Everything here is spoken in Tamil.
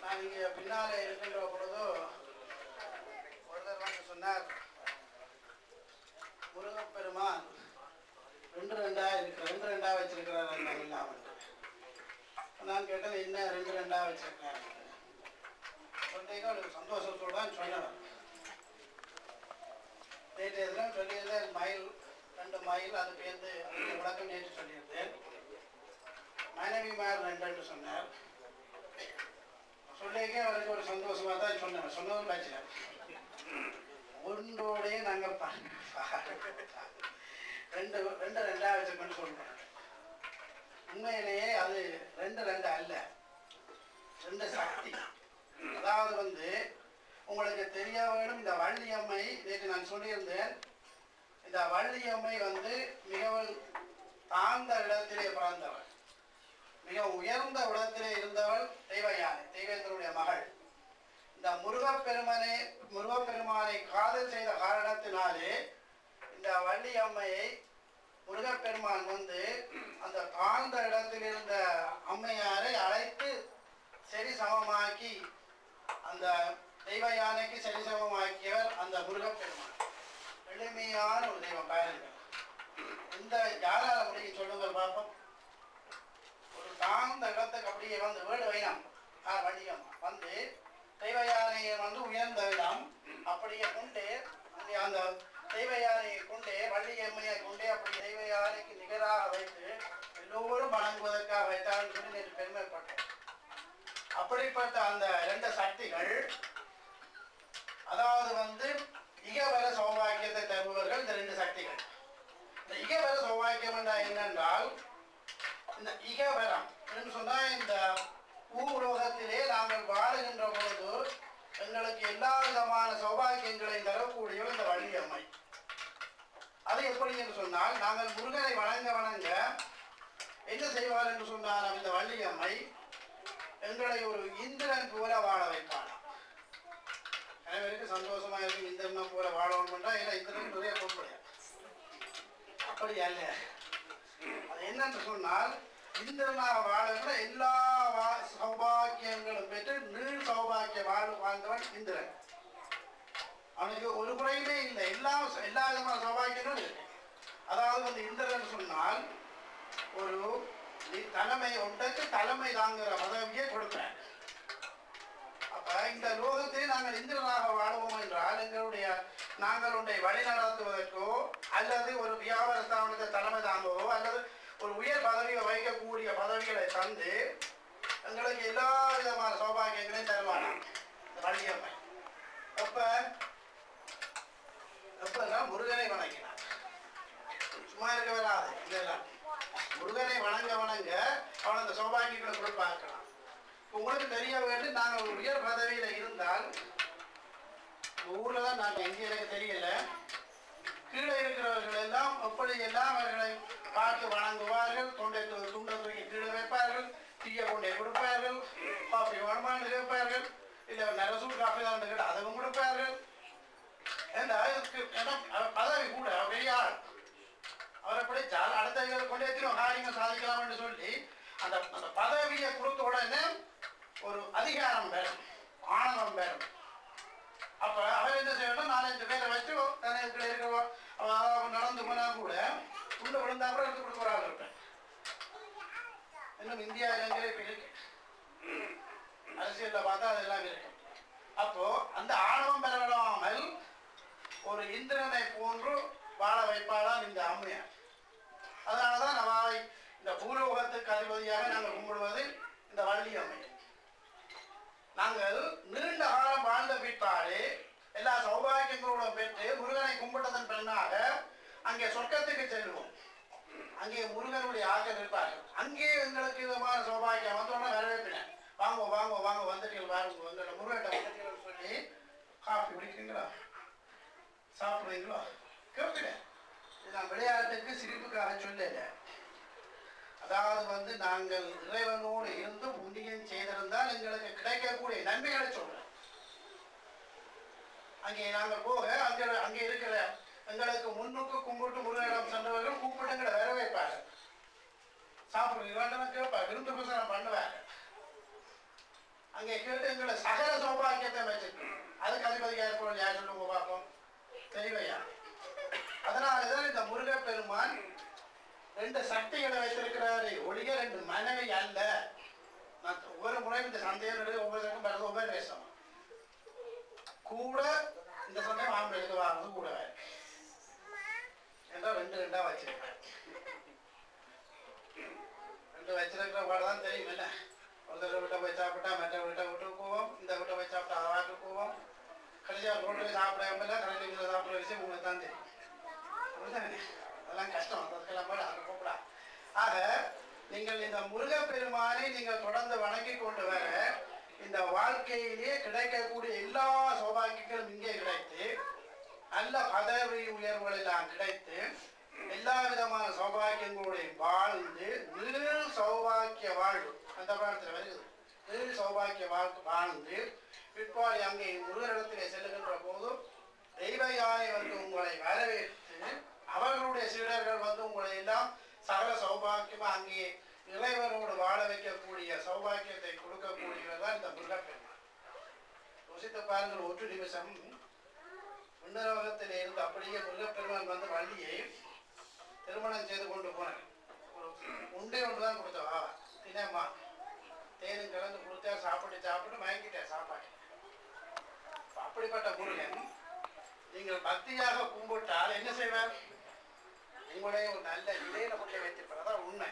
நான் இங்கே பின்னாலே இருக்கின்ற பொழுது ஒருத்தர் வந்து சொன்னார், முருகப்பெருமான் ரெண்டு ரெண்டா வச்சிருக்கிறார் இல்லாமல். நான் கேட்டது என்ன ரெண்டா வச்சிருக்காரு சொல்லிங்க, அவருக்கு சந்தோஷத்தோடு தான் சொன்னவர். நேற்று எதுலாம் சொல்லியிருந்தேன், மைல் 2 மைல் அது பேர்ந்து விளக்கம் நேற்று சொல்லியிருந்தேன். மனைவிமார் 2 சொன்னார். சொல்லிக்க அவருக்கு ஒரு சந்தோஷமாக தான் சொன்னேன். சொன்னதும் பேச்சினார் ஒன்றோடையே நாங்கள் ரெண்டா வச்சுக்கொண்டு சொல்றோம். உண்மையிலேயே அது ரெண்டு அல்ல, 2 சக்தி. அதாவது வந்து உங்களுக்கு தெரிய வேணும், இந்த வள்ளியம்மை நேற்று நான் சொல்லியிருந்தேன். இந்த வள்ளியம்மை வந்து மிகவும் தாழ்ந்த இடத்திலே பிறந்தவள், மிக உயர்ந்த இடத்திலே இருந்தவள் தெய்வயானை, தெய்வேந்திரனுடைய மகள். இந்த முருகப்பெருமானை காதல் செய்த காரணத்தினாலே இந்த வள்ளியம்மையை முருகப்பெருமான் வந்து அந்த தாழ்ந்த இடத்தில் இருந்த அம்மையாரை அழைத்து சரி சமமாக்கி, அந்த தெய்வ யானைக்கு சரி சமமாக்கியவர் அந்த முருகப்பெருமான். எளிமையான ஒரு தெய்வம். பாருங்கள், இந்த யாரால முடியும் சொல்லுங்கள் பார்ப்போம். ஒரு தாழ்ந்த இடத்துக்கு அப்படியே வந்து வீடு வைனம் வள்ளியம் வந்து தெய்வ யானையை வந்து உயர்ந்த இடம் அப்படியே கொண்டு அங்கே அந்த தெய்வ யானையை கொண்டே வள்ளியம்மையை கொண்டே அப்படி தெய்வ யானைக்கு நிகராக வைத்து எல்லோரும் வணங்குவதற்காக வைத்தான்னு சொல்லி நேற்று பெருமைப்பட்டோம். அப்படிப்பட்ட அந்த 2 சக்திகள், அதாவது வந்து இகவர சௌபாக்கியத்தை தருபவர்கள் இந்த 2 சக்திகள். இந்த இகவர சௌபாக்கியம் என்னென்றால், இந்த இகவரம் என்று சொன்னால் இந்த பூலோகத்திலே நாங்கள் வாழுகின்ற பொழுது எங்களுக்கு எல்லா விதமான சௌபாக்கியங்களை தரக்கூடிய இந்த வள்ளியம்மை. அது எப்படி என்று சொன்னால், நாங்கள் முருகனை வணங்க என்ன செய்வார் என்று சொன்னால், இந்த வள்ளியம்மை எங்களை ஒரு இந்திரன் போல வாழ வைப்பாள். அனைவருக்கு சந்தோஷமா இருக்கு, இந்திரனை போல வாழணும்னா. ஏன்னா இந்திரன் நிறைய பொருள் அப்படி அல்ல. அது என்னன்னு சொன்னால், இந்திரனாக வாழ எல்லா சௌபாக்கியங்களும் பெற்று நீள் சௌபாக்கிய வாழ்ந்தவன் இந்திரன். அவனுக்கு ஒரு குறையுமே இல்லை, எல்லா விதமான சௌபாக்கியங்களும் இருக்கு. அதாவது வந்து இந்திரன் சொன்னால் ஒரு தலைமை ஒன்றுக்கு தலைமை தாங்குகிற பதவியை கொடுக்கிறார். அப்ப இந்த லோகத்தில் நாங்கள் இந்திரனாக வாழ்வோம் என்றால் நாங்கள் ஒன்றை வழி நடத்துவதற்கோ அல்லது ஒரு வியாபார ஸ்தாபனத்தை தலைமை தாங்கவோ அல்லது ஒரு உயர் பதவியை வைக்கக்கூடிய பதவிகளை தந்து எங்களுக்கு எல்லா விதமான சௌபாகியங்களையும் தருவாங்க இந்த வள்ளியம்மை. எப்பதான் முருகனை வணங்கினார், சும்மா இருக்க வராது. இதெல்லாம் முருகனை வணங்க அவன் அந்த சௌபாகியங்களை கொடுப்பாக்கலாம். உங்களுக்கு தெரிய வேண்டும், நாங்கள் ஒரு உயர் பதவியில இருந்தால் ஊர்ல தான் நாங்கள் எங்கே எனக்கு தெரியல, கீழே இருக்கிறவர்கள் எல்லாம் எப்படியெல்லாம் அவர்களை பார்த்து வணங்குவார்கள். துண்டை தூக்கி கீழே வைப்பார்கள், டீயை கொண்டே கொடுப்பார்கள், காஃபி வேணுமான்னு கேட்பார்கள், இல்லை நரசூல் காஃபி தான் கேட்டு அதுவும் கொடுப்பார்கள். ஏன்னா பதவி கூட பெரிய ஆள், அவரை பிடிச்சால் அடுத்த கொண்டே காரியங்கள் சாதிக்கலாம் என்று சொல்லி அந்த பதவியை கொடுத்த உடனே ஒரு அதிகாரம் பெறும், ஆணவம் பெறும். அப்ப அவர் என்ன செய்யணும், 4-5 பேரை வச்சு நடந்து போனா கூட உள்ள விழுந்தா கூட எடுத்து கொடுக்க ஒரு ஆள் இருப்பேன். இன்னும் இந்தியா இலங்கையில இப்ப இருக்கு, அரசியல்ல பார்த்தா அதெல்லாம் இருக்கு. அப்போ அந்த ஆணவம் பெறவிடாமல் ஒரு இந்திரனை போன்று வாழ வைப்பாளாம் இந்த அம்மையார். அதனாலதான் நம்ம இந்த பூலோகத்துக்கு அதிபதியாக நாங்கள் கும்பிடுவது இந்த வள்ளியம்மை. நாங்கள் நீண்ட காலம் வாழ்ந்த பிற்பாடு எல்லா சௌபாகியங்களோடும் பெற்று முருகனை கும்பிட்டதன் பின்னாக அங்கே சொர்க்கத்துக்கு செல்வோம். அங்கே முருகனுடைய ஆட்கள் இருப்பார்கள். அங்கே எங்களுக்கு விதமான சௌபாகியம் வந்தோடனே வரவேற்பினேன், வாங்க வந்துட்டீங்க பாருங்க, எங்களோட முருகனை வந்துட்டீங்கன்னு சொல்லி காஃபி குடிக்கிறீங்களா, சாப்பிடுறீங்களோ கேட்கிறேன். இது நான் விளையாட்டுக்கு சிரிப்புக்காக சொல்லல. அதாவது வந்து நாங்கள் இறைவனோடு இருந்து புண்ணியம் செய்திருந்தால் எங்களுக்கு கிடைக்கக்கூடிய நன்மைகளை சொல்றேன். அங்கே நாங்கள் போக அங்கே இருக்கிற எங்களுக்கு முன்னுக்கு கும்பிட்டு முருகனிடம் சென்றவர்கள் கூப்பிட்டு எங்களை வரவேற்பார்கள். சாப்பிடுறீங்க கேட்பாங்க, விருந்து பிரசாரம் பண்ணுவாங்க. அங்கே கேட்டு எங்களை சகல சௌபாகியத்தை வச்சிருக்கோம். அதுக்கு அதிபதியாக இருப்போம் யார் சொல்லுங்க பார்ப்போம், தெய்வையா. அதனாலதான் இந்த முருகப்பெருமான் 2 சக்திகளை வைத்திருக்கிறாரு, ஒளிய 2 மனைவி அல்ல. நான் ஒவ்வொரு முறையும் இந்த சந்தேகம் ஒவ்வொருத்தருக்கும் பிறகு ஒவ்வொரு வேஷம் கூட. இந்த சந்தேகம் ஆம்பளைக்கு வாங்குறது கூட ஏன்னா 2 வச்சிருக்கேன். 2 வச்சிருக்கிற பாடுதான் தெரியும் இல்லை. ஒருத்தர் வீட்டை போய் சாப்பிட்டா மற்ற வீட்டை விட்டு போவோம், இந்த வீட்டை போய் சாப்பிட்டா வாட்டு போவோம். கடைசியாக ரோட்டில் சாப்பிடாமல கடையில் சாப்பிட்ற விஷயம் உங்களுக்கு தான் தெரியும். அப்படிதானே? அதெல்லாம் கஷ்டம், அதுக்கெல்லாம் போட அங்கே கூப்பிடா. ஆக நீங்கள் இந்த முருகப்பெருமானை நீங்கள் தொடர்ந்து வணங்கி கொண்டு வர இந்த வாழ்க்கையிலேயே கிடைக்கக்கூடிய எல்லா சௌபாகியங்களும் இங்கே கிடைத்து, நல்ல பதவி உயர்வுகள் எல்லாம் கிடைத்து, எல்லா விதமான சௌபாகியங்களுடைய வாழ்ந்து நீள் சௌபாகிய வாழ்வு அந்த பாடத்தில் வருகிறது. நீள் சௌபாகிய வாழ்ந்து பிற்பாடு அங்கே முருகனிடத்திலே செல்லுகின்ற போது தெய்வ யானை வந்து உங்களை வரவேற்று அவர்களுடைய சீடர்கள் வந்து உங்களை எல்லாம் சகல சௌபாகியமா அங்கே இறைவனோடு வாழ வைக்கக்கூடிய சௌபாகியத்தை கொடுக்கக்கூடியவர் தான் இந்த முருகப்பெருமான். யோசித்து பாருங்கள், ஒரு நிமிஷம் விண்ணரகத்தில் இருந்து அப்படியே முருகப்பெருமான் வந்து வள்ளியை திருமணம் செய்து கொண்டு போனார். ஒரு உண்டை ஒன்றுதான் கொடுத்தவா, தினம்மா தேனும் கலந்து கொடுத்தா, சாப்பிட்டு மயங்கிட்டார் சாப்பாடு. அப்படிப்பட்ட முருகன் நீங்கள் பக்தியாக கும்பிட்டால் என்ன செய்வார்? உங்களே ஒரு நல்ல நிலையில கொண்டு வைத்திருப்பதான் உண்மை.